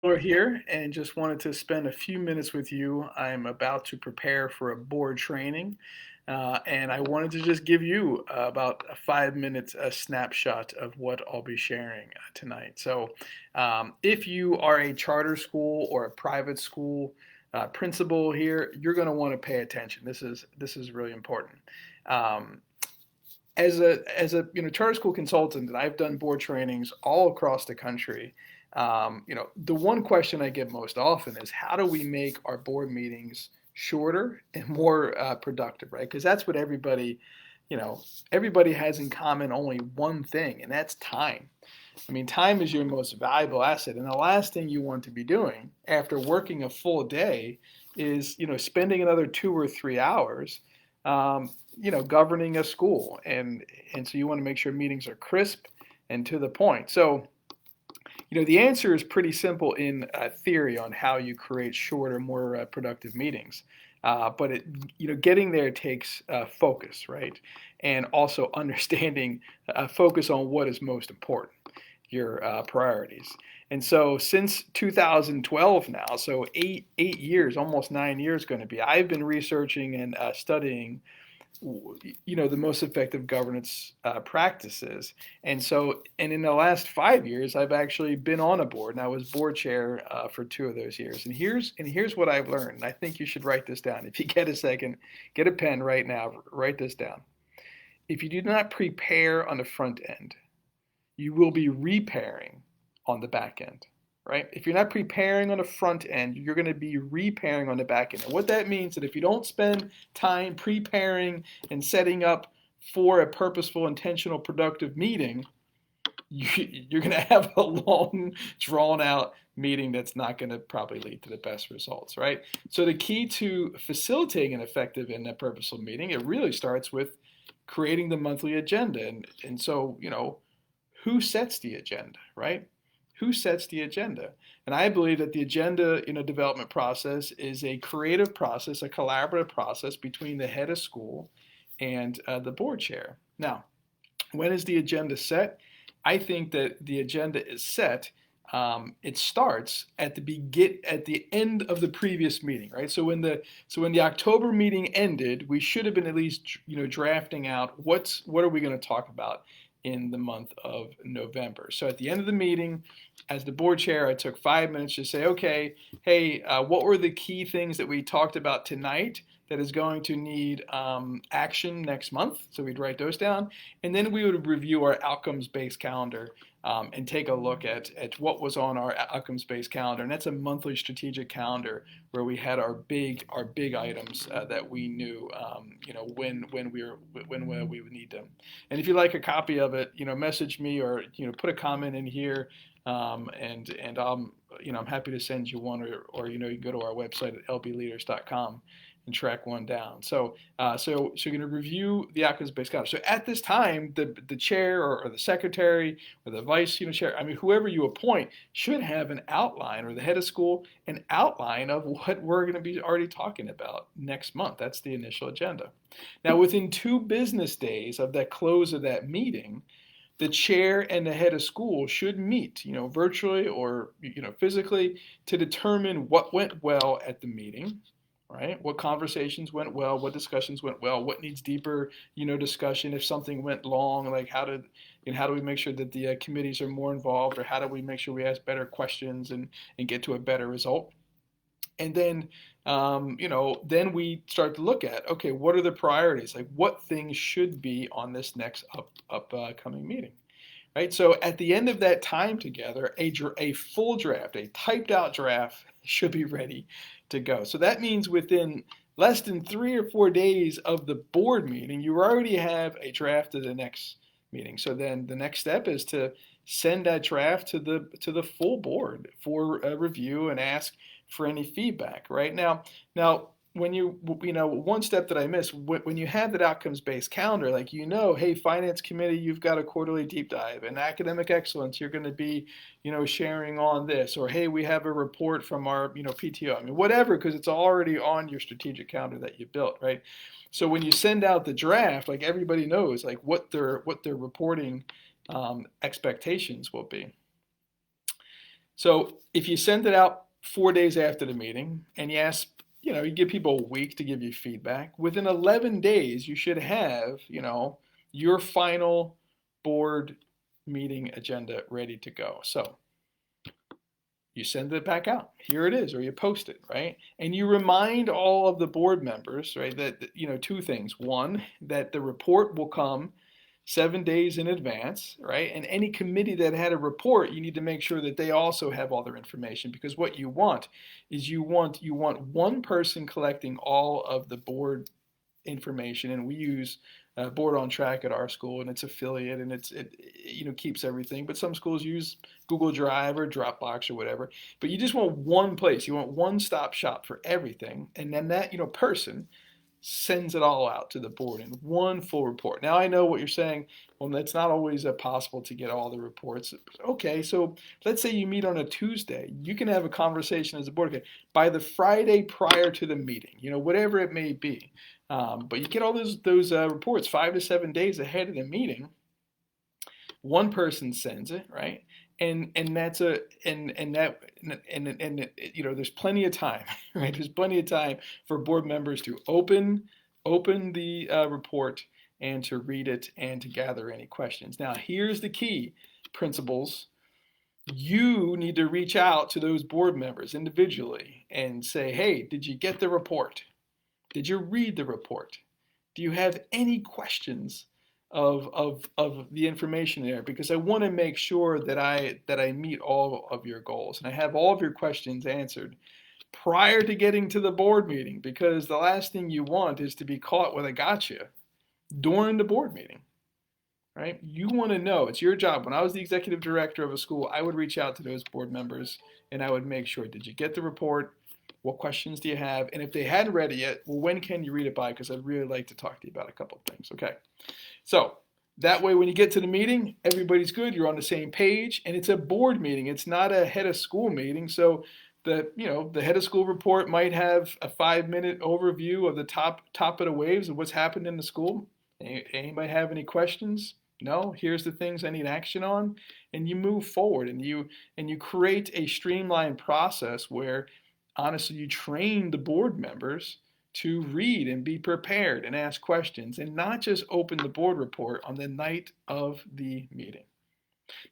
Laura here, and just wanted to spend a few minutes with you. I'm about to prepare for a board training, and I wanted to just give you about a 5 minute snapshot of what I'll be sharing tonight. If you are a charter school or a private school principal here, you're going to want to pay attention. This is really important. Um, as a charter school consultant, and I've done board trainings all across the country. The one question I get most often is how do we make our board meetings shorter and more productive, right? Because that's what everybody has in common only one thing, and that's time. I mean, time is your most valuable asset, and the last thing you want to be doing after working a full day is, spending another 2 or 3 hours, governing a school, and so you want to make sure meetings are crisp and to the point. So, the answer is pretty simple in theory on how you create shorter, more productive meetings. But getting there takes focus, right? And also understanding focus on what is most important, your priorities. And so since 2012 now, so eight years, almost 9 years going to be, I've been researching and studying the most effective governance practices. And in the last 5 years, I've actually been on a board, and I was board chair for 2 of those years. And here's what I've learned. And I think you should write this down. If you get a second, get a pen right now, write this down. If you do not prepare on the front end, you will be repairing on the back end, right? If you're not preparing on the front end, you're going to be repairing on the back end. And what that means is that if you don't spend time preparing and setting up for a purposeful, intentional, productive meeting, you're going to have a long, drawn out meeting that's not going to probably lead to the best results, right? So the key to facilitating an effective and a purposeful meeting, it really starts with creating the monthly agenda. And so, who sets the agenda, right? Who sets the agenda? And I believe that the agenda development process is a creative process, a collaborative process between the head of school and the board chair. Now, when is the agenda set? I think that the agenda is set. It starts at the end of the previous meeting, right? So when the October meeting ended, we should have been at least drafting out what are we going to talk about in the month of November. So at the end of the meeting, as the board chair, I took 5 minutes to say, okay, hey, what were the key things that we talked about tonight that is going to need action next month? So we'd write those down. And then we would review our outcomes-based calendar and take a look at what was on our outcomes-based calendar. And that's a monthly strategic calendar where we had our big items that we knew, when we would need them. And if you'd like a copy of it, message me or put a comment in here, and I'm happy to send you one, or you can go to our website at lbleaders.com and track one down. So you're going to review the outcomes-based calendar. So at this time, the chair or the secretary or the vice chair, I mean, whoever you appoint should have an outline, or the head of school, an outline of what we're going to be already talking about next month. That's the initial agenda. Now, within 2 business days of that close of that meeting, the chair and the head of school should meet, virtually or physically, to determine what went well at the meeting, right? What conversations went well, what discussions went well, what needs deeper, discussion. If something went long, like how do we make sure that the committees are more involved, or how do we make sure we ask better questions and get to a better result? And then we start to look at, okay, what are the priorities? Like, what things should be on this next upcoming meeting, right? So at the end of that time together, a full draft, a typed out draft should be ready to go. So that means within less than 3 or 4 days of the board meeting, you already have a draft of the next meeting. So then the next step is to send that draft to the full board for a review and ask for any feedback. Right now, when one step that I missed, when you have that outcomes-based calendar, like, hey, finance committee, you've got a quarterly deep dive, and academic excellence, you're going to be, sharing on this, or hey, we have a report from our, PTO. I mean, whatever, because it's already on your strategic calendar that you built, right? So when you send out the draft, like, everybody knows like what their reporting expectations will be. So if you send it out 4 days after the meeting and you ask, you give people a week to give you feedback, within 11 days, you should have, your final board meeting agenda ready to go. So you send it back out. Here it is, or you post it, right? And you remind all of the board members, right, that, two things. One, that the report will come 7 days in advance, right? And any committee that had a report, you need to make sure that they also have all their information, because what you want is you want one person collecting all of the board information, and we use Board on Track at our school and its affiliate, and it keeps everything. But some schools use Google Drive or Dropbox or whatever. But you just want one place. You want one-stop shop for everything, and then that person sends it all out to the board in one full report. Now I know what you're saying. Well, it's not always possible to get all the reports. Okay, so let's say you meet on a Tuesday. You can have a conversation as a board. Okay, by the Friday prior to the meeting, whatever it may be. But you get all those reports 5 to 7 days ahead of the meeting. One person sends it, right? And that's there's plenty of time, right? There's plenty of time for board members to open the report and to read it and to gather any questions. Now, here's the key, principals. You need to reach out to those board members individually and say, hey, did you get the report? Did you read the report? Do you have any questions of the information there? Because I want to make sure that I meet all of your goals and I have all of your questions answered prior to getting to the board meeting, because the last thing you want is to be caught with a gotcha during the board meeting, right? You want to know. It's your job. When I was the executive director of a school, I would reach out to those board members and I would make sure, did you get the report? What questions do you have? And if they hadn't read it yet, well, when can you read it by? Because I'd really like to talk to you about a couple of things. Okay. So that way, when you get to the meeting, everybody's good. You're on the same page, and it's a board meeting. It's not a head of school meeting. So the head of school report might have a 5-minute overview of the top of the waves of what's happened in the school. Anybody have any questions? No, here's the things I need action on, and you move forward, and you create a streamlined process where honestly, you train the board members to read and be prepared and ask questions and not just open the board report on the night of the meeting.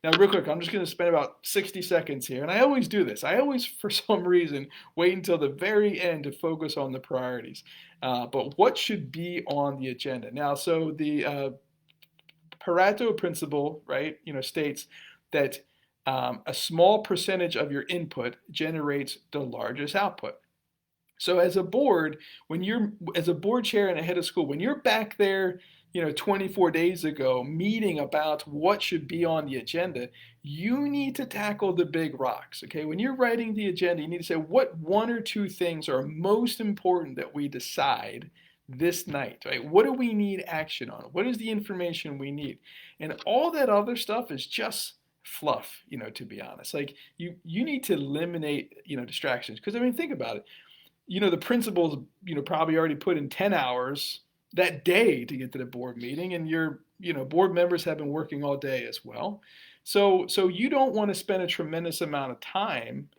Now, real quick, I'm just going to spend about 60 seconds here. And I always do this. I always, for some reason, wait until the very end to focus on the priorities. But what should be on the agenda? Now, so the Pareto principle, right, states that a small percentage of your input generates the largest output. So as a board, as a board chair and a head of school, when you're back there, 24 days ago, meeting about what should be on the agenda, you need to tackle the big rocks, okay? When you're writing the agenda, you need to say what 1 or 2 things are most important that we decide this night, right? What do we need action on? What is the information we need? And all that other stuff is just fluff, to be honest. Like you need to eliminate, distractions. Because think about it. The principals, probably already put in 10 hours that day to get to the board meeting, and your, board members have been working all day as well. So you don't want to spend a tremendous amount of time.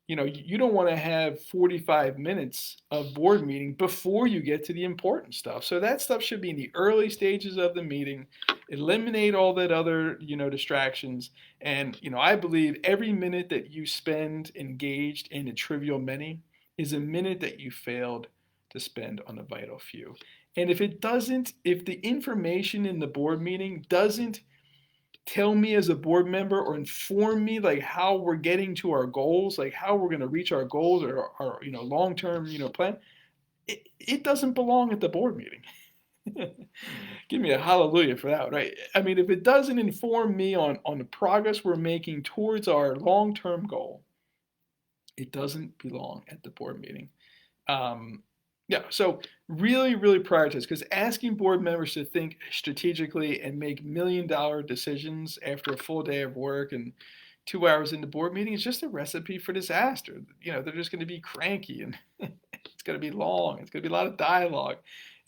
You don't want to have 45 minutes of board meeting before you get to the important stuff. So that stuff should be in the early stages of the meeting. Eliminate all that other, distractions. And, I believe every minute that you spend engaged in a trivial many is a minute that you failed to spend on the vital few. And if the information in the board meeting doesn't tell me as a board member or inform me like how we're getting to our goals, like how we're going to reach our goals or our long-term plan, it doesn't belong at the board meeting. Give me a hallelujah for that, right? If it doesn't inform me on the progress we're making towards our long-term goal, it doesn't belong at the board meeting. So really, really prioritize, because asking board members to think strategically and make $1 million decisions after a full day of work and 2 hours into board meeting is just a recipe for disaster. They're just going to be cranky and it's going to be long. It's going to be a lot of dialogue.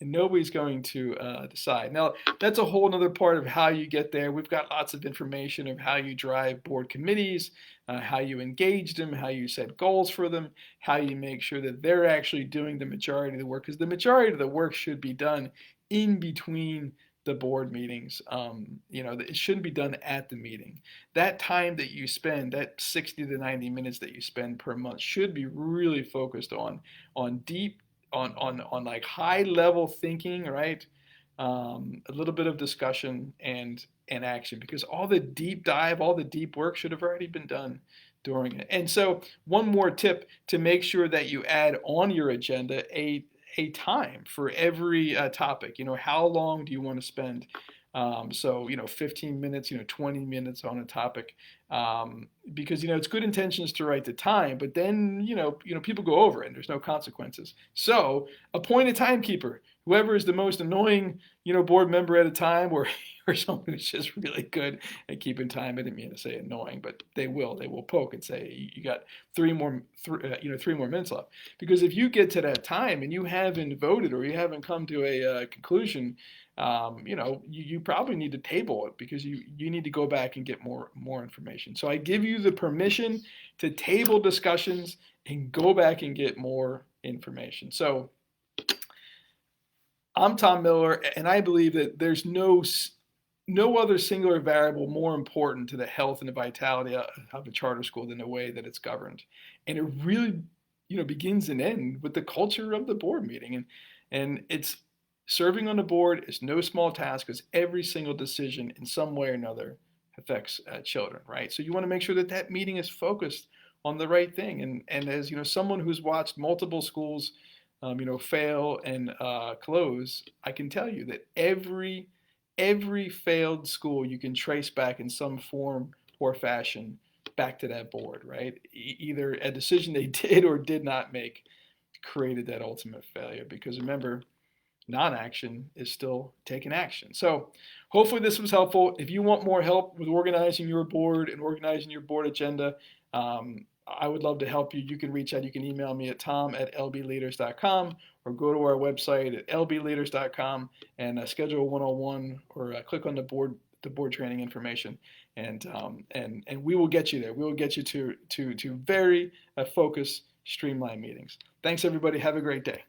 and nobody's going to decide. Now, that's a whole other part of how you get there. We've got lots of information of how you drive board committees, how you engage them, how you set goals for them, how you make sure that they're actually doing the majority of the work, because the majority of the work should be done in between the board meetings. It shouldn't be done at the meeting. That time that you spend, that 60 to 90 minutes that you spend per month, should be really focused on deep, on like high level thinking, right? A little bit of discussion and action, because all the deep dive, all the deep work should have already been done during it. And so, one more tip to make sure that you add on your agenda a time for every topic. How long do you want to spend? 15 minutes, 20 minutes on a topic, because it's good intentions to write the time, but then people go over it and there's no consequences. So appoint a timekeeper. Whoever is the most annoying board member at a time, or or someone who's just really good at keeping time. I didn't mean to say annoying, but they will poke and say you got three more minutes left. Because if you get to that time and you haven't voted or you haven't come to a conclusion, you probably need to table it, because you need to go back and get more information. So I give you the permission to table discussions and go back and get more information. So I'm Tom Miller, and I believe that there's no other singular variable more important to the health and the vitality of a charter school than the way that it's governed. And it really, begins and ends with the culture of the board meeting. And it's serving on the board is no small task, because every single decision in some way or another affects children, right? So you want to make sure that that meeting is focused on the right thing. And as someone who's watched multiple schools, fail and close, I can tell you that every failed school you can trace back in some form or fashion back to that board, right? Either a decision they did or did not make created that ultimate failure. Because remember, non-action is still taking action. So hopefully this was helpful. If you want more help with organizing your board and organizing your board agenda, I would love to help you. You can reach out. You can email me at tom@lbleaders.com, or go to our website at lbleaders.com and schedule a one-on-one, or click on the board training information, and we will get you there. We will get you to very focused, streamlined meetings. Thanks, everybody. Have a great day.